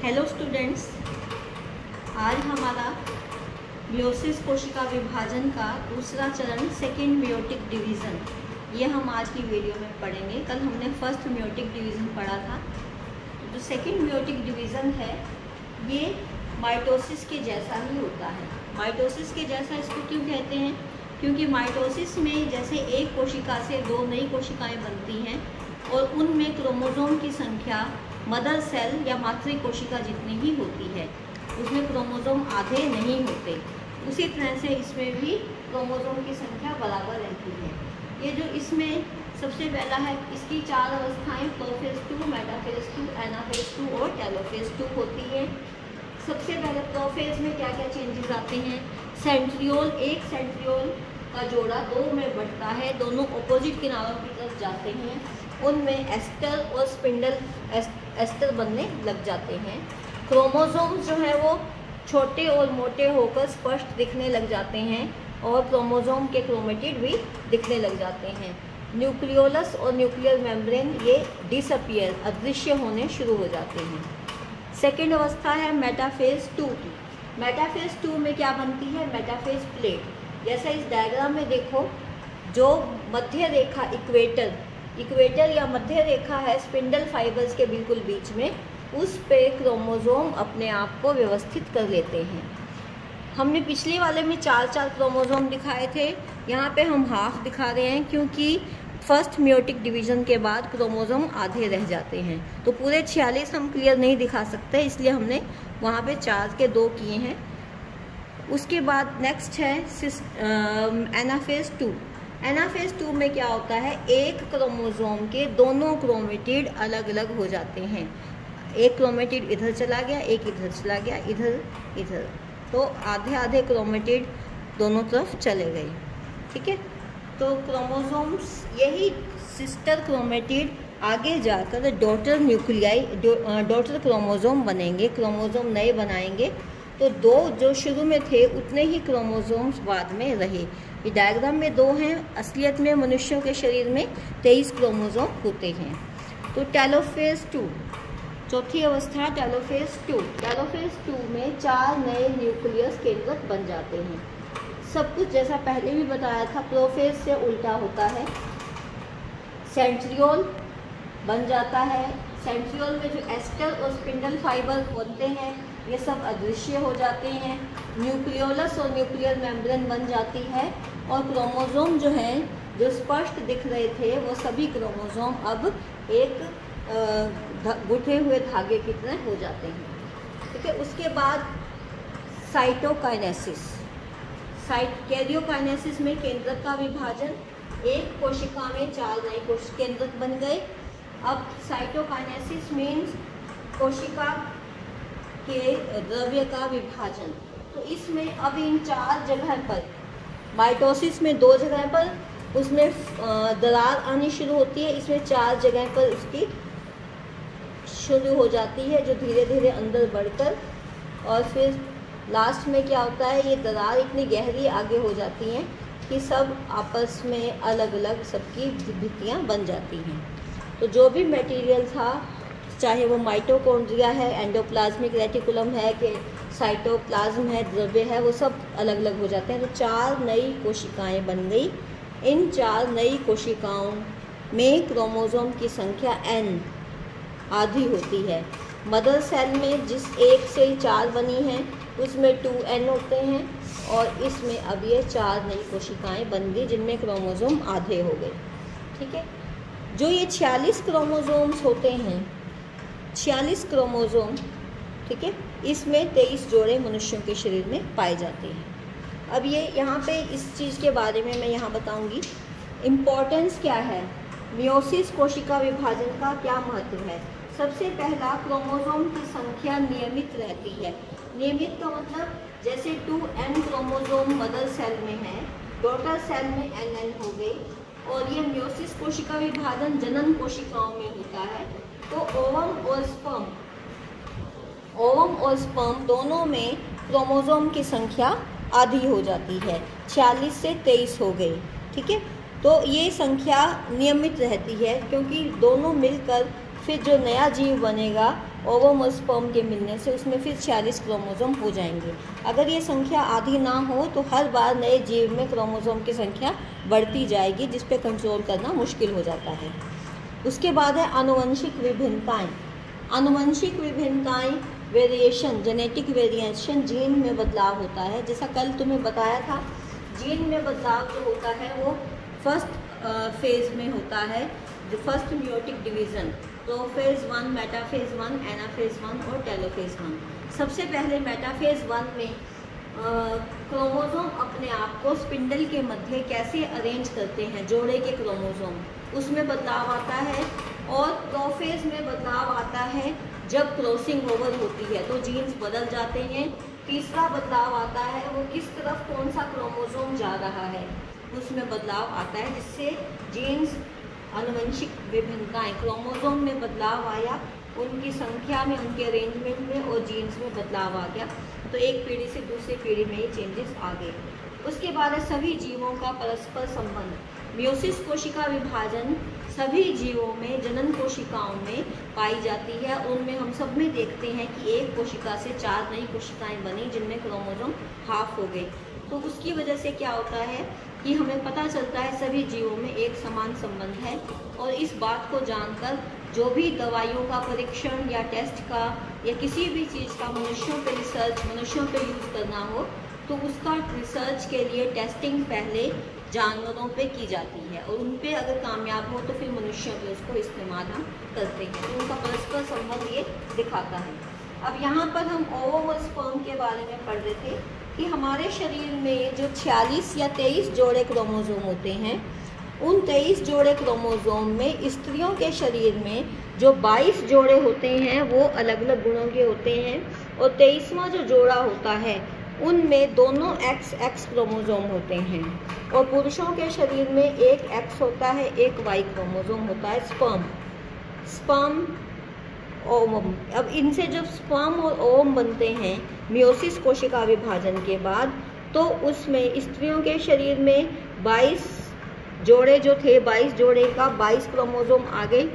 Hello students, आज हमारा meiosis कोशिका विभाजन का दूसरा चरण सेकेंड मियोटिक डिवीज़न, ये हम आज की वीडियो में पढ़ेंगे। कल हमने फर्स्ट मियोटिक डिवीज़न पढ़ा था। जो सेकेंड मियोटिक डिवीज़न है ये माइटोसिस के जैसा ही होता है। माइटोसिस के जैसा इसको क्यों कहते हैं? क्योंकि माइटोसिस में जैसे एक कोशिका से दो नई कोशिकाएं बनती हैं और उनमें क्रोमोसोम की संख्या मदर सेल या मातृ कोशिका जितनी ही होती है, उसमें क्रोमोसोम आधे नहीं होते। उसी तरह से इसमें भी क्रोमोसोम की संख्या बराबर रहती है। ये जो इसमें सबसे पहला है, इसकी चार अवस्थाएं प्रोफेज 2, मेटाफेज 2, एनाफेज 2 और टेलोफेज 2 होती है। सबसे पहले प्रोफेज में क्या क्या चेंजेस आते हैं? सेंट्रियोल, एक सेंट्रियोल का जोड़ा दो में बढ़ता है, दोनों अपोजिट किनारों की तरफ जाते हैं। उनमें एस्टर और स्पिंडल एस्टर बनने लग जाते हैं। क्रोमोसोम्स जो हैं वो छोटे और मोटे होकर स्पष्ट दिखने लग जाते हैं और क्रोमोसोम के क्रोमेटिड भी दिखने लग जाते हैं। न्यूक्लियोलस और न्यूक्लियर मेम्ब्रेन ये डिसअपियर, अदृश्य होने शुरू हो जाते हैं। सेकेंड अवस्था है मेटाफेज 2 की। मेटाफेज 2 में क्या बनती है? Metaphase plate. जैसा इस डायग्राम में देखो, जो मध्य रेखा इक्वेटर या मध्य रेखा है स्पिंडल फाइबर्स के बिल्कुल बीच में, उस पे क्रोमोसोम अपने आप को व्यवस्थित कर लेते हैं। हमने पिछले वाले में 4 क्रोमोसोम दिखाए थे, यहाँ पे हम हाफ दिखा रहे हैं क्योंकि फर्स्ट मियोटिक डिवीज़न के बाद क्रोमोसोम आधे रह जाते हैं। तो पूरे 46 हम क्लियर नहीं दिखा सकते, इसलिए हमने वहाँ पे 4 के 2 किए हैं। उसके बाद नेक्स्ट है एनाफेज 2। एनाफेज 2 में क्या होता है? एक क्रोमोसोम के दोनों क्रोमेटिड अलग अलग हो जाते हैं। एक क्रोमेटिड इधर चला गया, एक इधर चला गया, इधर, तो आधे आधे क्रोमेटिड दोनों तरफ चले गए। ठीक है, तो क्रोमोसोम्स यही सिस्टर क्रोमेटिड आगे जाकर डॉटर न्यूक्लियाई, डॉटर क्रोमोसोम बनेंगे, क्रोमोसोम नए बनाएंगे। तो दो जो शुरू में थे उतने ही क्रोमोसोम्स बाद में रहे। ये डायग्राम में 2 हैं, असलियत में मनुष्यों के शरीर में 23 क्रोमोसोम होते हैं। तो टेलोफेज 2, चौथी अवस्था टेलोफेज 2। टेलोफेज 2 में 4 नए न्यूक्लियस केंद्रक बन जाते हैं। सब कुछ जैसा पहले भी बताया था, प्रोफेज से उल्टा होता है। सेंट्रियोल बन जाता है। सेंट्रियोल में जो एस्टर और स्पिंडल फाइबर होते हैं ये सब अदृश्य हो जाते हैं। न्यूक्लियोलस और न्यूक्लियर मेम्ब्रेन बन जाती है और क्रोमोसोम जो हैं, जो स्पष्ट दिख रहे थे, वो सभी क्रोमोसोम अब एक गुथे हुए धागे की तरह हो जाते हैं। ठीक है, उसके बाद साइटोकाइनेसिस। कैरियोकाइनेसिस में केंद्रक का विभाजन, एक कोशिका में 4 नए केंद्रक बन गए। अब साइटोकाइनेसिस मीन्स कोशिका के द्रव्य का विभाजन। तो इसमें अब इन 4 जगह पर, माइटोसिस में 2 जगह पर उसमें दरार आनी शुरू होती है, इसमें 4 जगह पर उसकी शुरू हो जाती है, जो धीरे धीरे अंदर बढ़कर, और फिर लास्ट में क्या होता है? ये दरार इतनी गहरी आगे हो जाती हैं कि सब आपस में अलग अलग सबकी भित्तियाँ बन जाती हैं। तो जो भी मटेरियल था, चाहे वो माइटोकॉन्ड्रिया है, एंडोप्लाज्मिक रेटिकुलम है कि साइटोप्लाज्म है, द्रव्य है, वो सब अलग अलग हो जाते हैं। तो 4 नई कोशिकाएं बन गई। इन 4 नई कोशिकाओं में क्रोमोसोम की संख्या n आधी होती है। मदर सेल में जिस एक से 4 बनी हैं उसमें 2n होते हैं और इसमें अब ये 4 नई कोशिकाएं बन गई जिनमें क्रोमोसोम आधे हो गए। ठीक है, जो ये 46 क्रोमोसोम्स होते हैं, 46 क्रोमोसोम, ठीक है, इसमें 23 जोड़े मनुष्यों के शरीर में पाए जाते हैं। अब ये यहाँ पे इस चीज़ के बारे में मैं यहाँ बताऊँगी, इम्पोर्टेंस क्या है, मियोसिस कोशिका विभाजन का क्या महत्व है। सबसे पहला, क्रोमोसोम की संख्या नियमित रहती है। नियमित का मतलब जैसे 2n क्रोमोसोम मदर सेल में है, डॉटर सेल में nn हो गई, और ये मियोसिस कोशिका विभाजन जनन कोशिकाओं में होता है। तो ओवम और स्पर्म दोनों में क्रोमोसोम की संख्या आधी हो जाती है, 46 से 23 हो गई। ठीक है, तो ये संख्या नियमित रहती है क्योंकि दोनों मिलकर फिर जो नया जीव बनेगा ओवम और स्पर्म के मिलने से, उसमें फिर 46 क्रोमोसोम हो जाएंगे। अगर ये संख्या आधी ना हो तो हर बार नए जीव में क्रोमोसोम की संख्या बढ़ती जाएगी, जिस पे कंट्रोल करना मुश्किल हो जाता है। उसके बाद है आनुवंशिक विभिन्नताएं। आनुवंशिक विभिन्नताएं वेरिएशन, जेनेटिक वेरिएशन, जीन में बदलाव होता है। जैसा कल तुम्हें बताया था, जीन में बदलाव जो होता है वो फर्स्ट फेज में होता है, जो first meiotic division, prophase 1, metaphase 1, anaphase 1 और टेलोफेज 1। सबसे पहले मेटाफेज 1 में क्रोमोसोम अपने आप को स्पिंडल के मध्य कैसे अरेंज करते हैं, जोड़े के क्रोमोसोम, उसमें बदलाव आता है। और प्रोफेज में बदलाव आता है जब क्रॉसिंग ओवर होती है तो जीन्स बदल जाते हैं। तीसरा बदलाव आता है वो किस तरफ कौन सा क्रोमोसोम जा रहा है, उसमें बदलाव आता है, जिससे जीन्स आनुवंशिक विभिन्नताएं, क्रोमोसोम में बदलाव आया, उनकी संख्या में, उनके अरेंजमेंट में और जीन्स में बदलाव आ गया। तो एक पीढ़ी से दूसरी पीढ़ी में ये चेंजेस आ गए। उसके बाद है सभी जीवों का परस्पर संबंध। मियोसिस कोशिका विभाजन सभी जीवों में, जनन कोशिकाओं में पाई जाती है। उनमें हम सब में देखते हैं कि एक कोशिका से 4 नई कोशिकाएं बनी, जिनमें क्रोमोसोम हाफ हो गए। तो उसकी वजह से क्या होता है कि हमें पता चलता है सभी जीवों में एक समान संबंध है। और इस बात को जानकर जो भी दवाइयों का परीक्षण या टेस्ट का या किसी भी चीज़ का मनुष्यों पे रिसर्च, मनुष्यों पे यूज़ करना हो तो उसका रिसर्च के लिए टेस्टिंग पहले जानवरों पे की जाती है, और उन पे अगर कामयाब हो तो फिर मनुष्यों पे उसको इस्तेमाल हम करते हैं। तो उनका परस्पर संबंध ये दिखाता है। अब यहाँ पर हम ओवम और स्पर्म के बारे में पढ़ रहे थे कि हमारे शरीर में जो 46 या 23 जोड़े क्रोमोसोम होते हैं, उन 23 जोड़े क्रोमोसोम में स्त्रियों के शरीर में जो 22 जोड़े होते हैं वो अलग अलग गुणों के होते हैं, और 23वां जो जोड़ा होता है उनमें दोनों XX क्रोमोसोम होते हैं। और पुरुषों के शरीर में एक X होता है, एक Y क्रोमोसोम होता है, स्पर्म ओवम। अब इनसे जब स्पर्म और ओवम बनते हैं मियोसिस कोशिका विभाजन के बाद, तो उसमें स्त्रियों के शरीर में 22 जोड़े जो थे, 22 जोड़े का 22 क्रोमोसोम आ गए,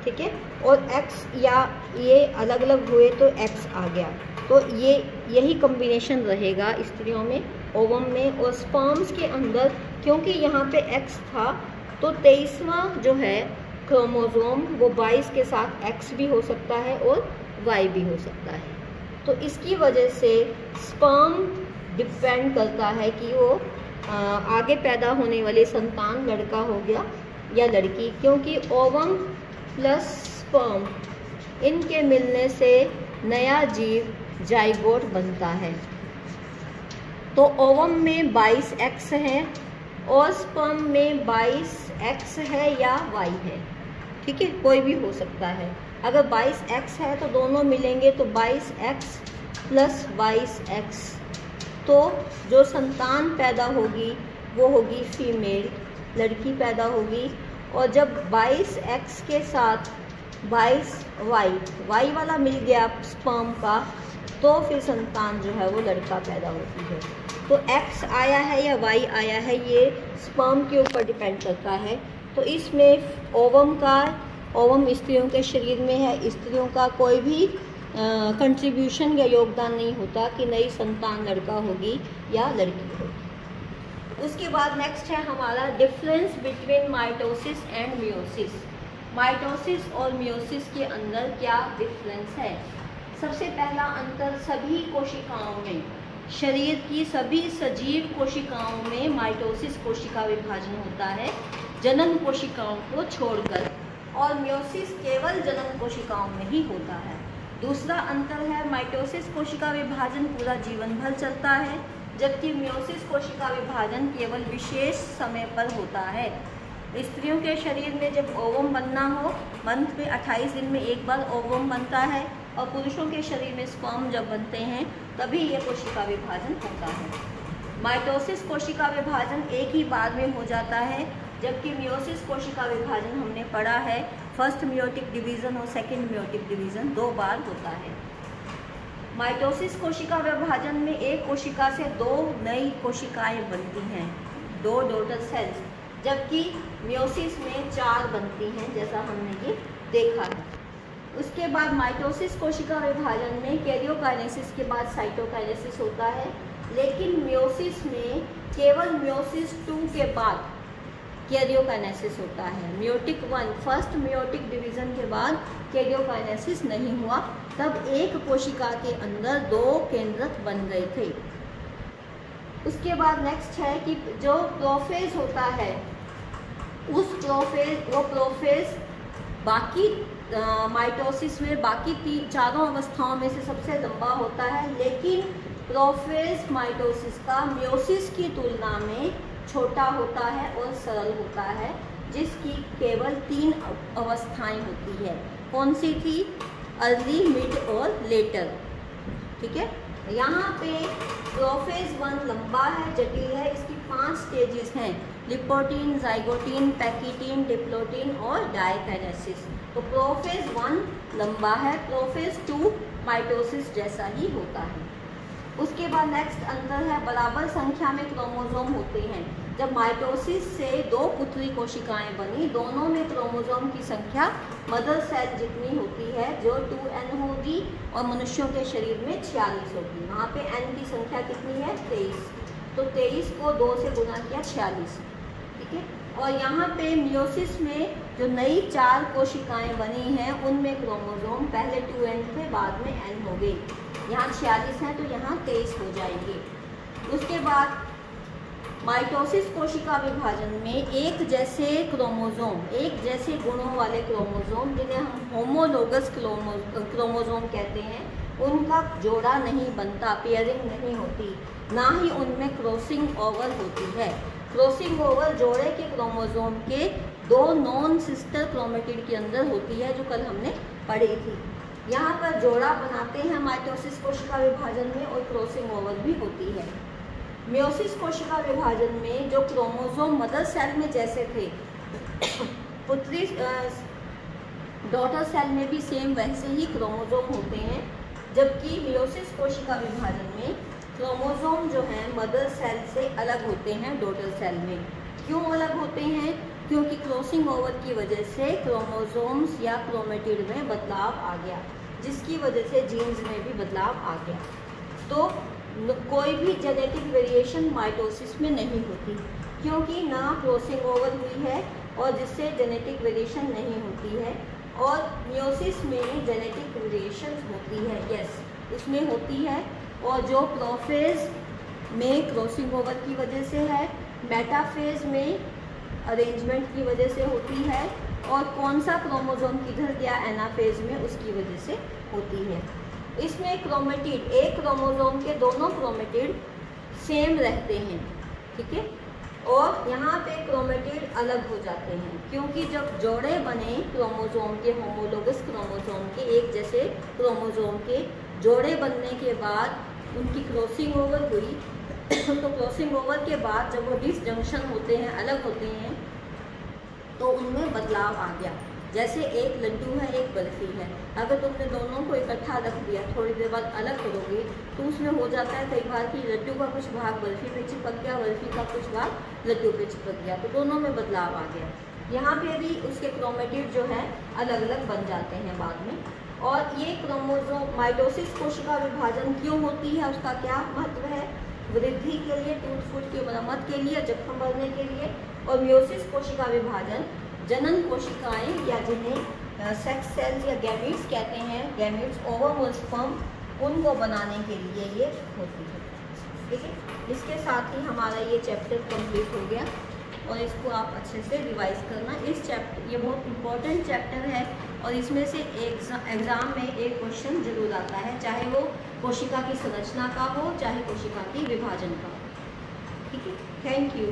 ठीक है। और X या ये अलग अलग हुए तो X आ गया। तो ये यही कॉम्बिनेशन रहेगा स्त्रियों में, ओवम में। और स्पर्म्स के अंदर क्योंकि यहाँ पे X था तो 23वां जो है क्रोमोसोम वो 22 के साथ X भी हो सकता है और Y भी हो सकता है। तो इसकी वजह से स्पर्म डिपेंड करता है कि वो आगे पैदा होने वाले संतान लड़का हो गया या लड़की, क्योंकि ओवम प्लस स्पर्म इनके मिलने से नया जीव जाइगोट बनता है। तो ओवम में 22X है और स्पर्म में 22X है या Y है, ठीक है, कोई भी हो सकता है। अगर 22X है तो दोनों मिलेंगे तो 22X प्लस 22X, तो जो संतान पैदा होगी वो होगी फीमेल, लड़की पैदा होगी। और जब 22X के साथ 22Y वाला मिल गया स्पर्म का, तो फिर संतान जो है वो लड़का पैदा होती है। तो X आया है या Y आया है ये स्पर्म के ऊपर डिपेंड करता है। तो इसमें ओवम स्त्रियों के शरीर में है, स्त्रियों का कोई भी कंट्रीब्यूशन या योगदान नहीं होता कि नई संतान लड़का होगी या लड़की होगी। उसके बाद नेक्स्ट है हमारा difference between mitosis and meiosis. Mitosis और मियोसिस के अंदर क्या डिफरेंस है? सबसे पहला अंतर, सभी कोशिकाओं में, शरीर की सभी सजीव कोशिकाओं में माइटोसिस कोशिका विभाजन होता है जनन कोशिकाओं को छोड़कर, और मियोसिस केवल जनन कोशिकाओं में ही होता है। दूसरा अंतर है माइटोसिस कोशिका विभाजन पूरा जीवन भर चलता है, जबकि मियोसिस कोशिका विभाजन केवल विशेष समय पर होता है। स्त्रियों के शरीर में जब ओवम बनना हो, मंथ में 28 दिन में एक बार ओवम बनता है, और पुरुषों के शरीर में स्पर्म जब बनते हैं तभी ये कोशिका विभाजन होता है। माइटोसिस कोशिका विभाजन एक ही बार में हो जाता है, जबकि मियोसिस कोशिका विभाजन हमने पढ़ा है फर्स्ट मियोटिक डिवीज़न और सेकेंड मियोटिक डिवीज़न 2 बार होता है। माइटोसिस कोशिका विभाजन में एक कोशिका से 2 नई कोशिकाएं बनती हैं, 2 डॉटर सेल्स, जबकि मियोसिस में 4 बनती हैं, जैसा हमने ये देखा है। उसके बाद माइटोसिस कोशिका विभाजन में कैरियोकाइनेसिस के बाद साइटोकाइनेसिस होता है, लेकिन मियोसिस में केवल मियोसिस 2 के बाद कैरियोकाइनेसिस होता है। मियोटिक 1 फर्स्ट मियोटिक डिवीजन के बाद कैरियोकाइनेसिस नहीं हुआ, तब एक कोशिका के अंदर 2 केंद्रक बन गए थे। उसके बाद नेक्स्ट है कि जो प्रोफेज होता है उस प्रोफेज बाकी माइटोसिस में बाकी चारों अवस्थाओं में से सबसे लंबा होता है, लेकिन प्रोफेज माइटोसिस का मियोसिस की तुलना में छोटा होता है और सरल होता है, जिसकी केवल 3 अवस्थाएं होती है। कौन सी थी? अर्ली, मिड और लेटर। ठीक है, यहाँ पे प्रोफेज 1 लंबा है, जटिल है, इसकी 5 स्टेजेस हैं, लिपोटीन, जाइगोटीन, पैकीटीन, डिप्लोटीन और डाइकाइनेसिस। तो प्रोफेज 1 लंबा है, प्रोफेज 2 माइटोसिस जैसा ही होता है। उसके बाद नेक्स्ट अंतर है, बराबर संख्या में क्रोमोसोम होते हैं। जब माइटोसिस से 2 पुत्री कोशिकाएं बनी, दोनों में क्रोमोसोम की संख्या मदर सेल जितनी होती है, जो 2n होगी, और मनुष्यों के शरीर में 46 होगी। वहाँ पे n की संख्या कितनी है? 23। तो 23 को 2 से गुना किया 46। ठीक है, और यहाँ पे मियोसिस में जो नई 4 कोशिकाएं बनी हैं, उनमें क्रोमोसोम पहले 2n थे, बाद में n हो गए। यहाँ 46 हैं तो यहाँ 23 हो जाएंगे। उसके बाद माइटोसिस कोशिका विभाजन में एक जैसे क्रोमोसोम, एक जैसे गुणों वाले क्रोमोसोम, जिन्हें हम होमोलोगस क्रोमोसोम कहते हैं, उनका जोड़ा नहीं बनता, पेयरिंग नहीं होती, ना ही उनमें क्रॉसिंग ओवर होती है। क्रॉसिंग ओवर जोड़े के क्रोमोसोम के 2 नॉन सिस्टर क्रोमेटिड के अंदर होती है, जो कल हमने पढ़ी थी। यहाँ पर जोड़ा बनाते हैं माइटोसिस कोशिका विभाजन में, और क्रॉसिंग ओवर भी होती है। मियोसिस कोशिका विभाजन में जो क्रोमोसोम मदर सेल में जैसे थे, पुत्री डॉटर सेल में भी सेम वैसे ही क्रोमोसोम होते हैं, जबकि मियोसिस कोशिका विभाजन में क्रोमोसोम जो हैं मदर सेल से अलग होते हैं डॉटर सेल में। क्यों अलग होते हैं? क्योंकि क्रॉसिंग ओवर की वजह से क्रोमोसोम्स या क्रोमेटिड में बदलाव आ गया, जिसकी वजह से जीन्स में भी बदलाव आ गया। तो कोई भी जेनेटिक वेरिएशन माइटोसिस में नहीं होती, क्योंकि ना क्रॉसिंग ओवर हुई है, और जिससे जेनेटिक वेरिएशन नहीं होती है। और मियोसिस में जेनेटिक वेरिएशन होती है, यस, उसमें होती है, और जो प्रोफेज में क्रॉसिंग ओवर की वजह से है, मेटाफेज में अरेंजमेंट की वजह से होती है, और कौन सा क्रोमोसोम किधर गया एनाफेज में, उसकी वजह से होती है। इसमें क्रोमेटिड, एक क्रोमोसोम के दोनों क्रोमेटिड सेम रहते हैं। ठीक है, और यहाँ पे क्रोमेटिड अलग हो जाते हैं, क्योंकि जब जोड़े बने क्रोमोसोम के, होमोलोगस क्रोमोसोम के, एक जैसे क्रोमोसोम के जोड़े बनने के बाद उनकी क्रॉसिंग ओवर हुई, तो क्रॉसिंग ओवर के बाद जब वो डिसजंक्शन होते हैं, अलग होते हैं, तो उनमें बदलाव आ गया। जैसे एक लड्डू है, एक बर्फ़ी है, अगर तुमने दोनों को इकट्ठा रख दिया, थोड़ी देर बाद अलग करोगे, तो उसमें हो जाता है कई बार कि लड्डू का कुछ भाग बर्फ़ी पे चिपक गया, बर्फ़ी का कुछ भाग लड्डू पे चिपक गया, तो दोनों में बदलाव आ गया। यहाँ पे भी उसके क्रोमेटिड जो है अलग अलग बन जाते हैं बाद में। और ये क्रोमोसोम माइटोसिस कोशिका विभाजन क्यों होती है, उसका क्या महत्व है? वृद्धि के लिए, टूट फूट की मरम्मत के लिए, जख्म भरने के लिए। और मियोसिस कोशिका विभाजन जनन कोशिकाएं, या जिन्हें सेक्स सेल्स या गैमीट्स कहते हैं, गैमीट्स, ओवम और स्पर्म, उनको बनाने के लिए ये होती है। ठीक है, इसके साथ ही हमारा ये चैप्टर कंप्लीट हो गया, और इसको आप अच्छे से रिवाइज करना। इस चैप्टर, ये बहुत इम्पोर्टेंट चैप्टर है, और इसमें से एग्ज़ाम में एक क्वेश्चन जरूर आता है, चाहे वो कोशिका की संरचना का हो, चाहे कोशिका की विभाजन का हो। ठीक है, थैंक यू।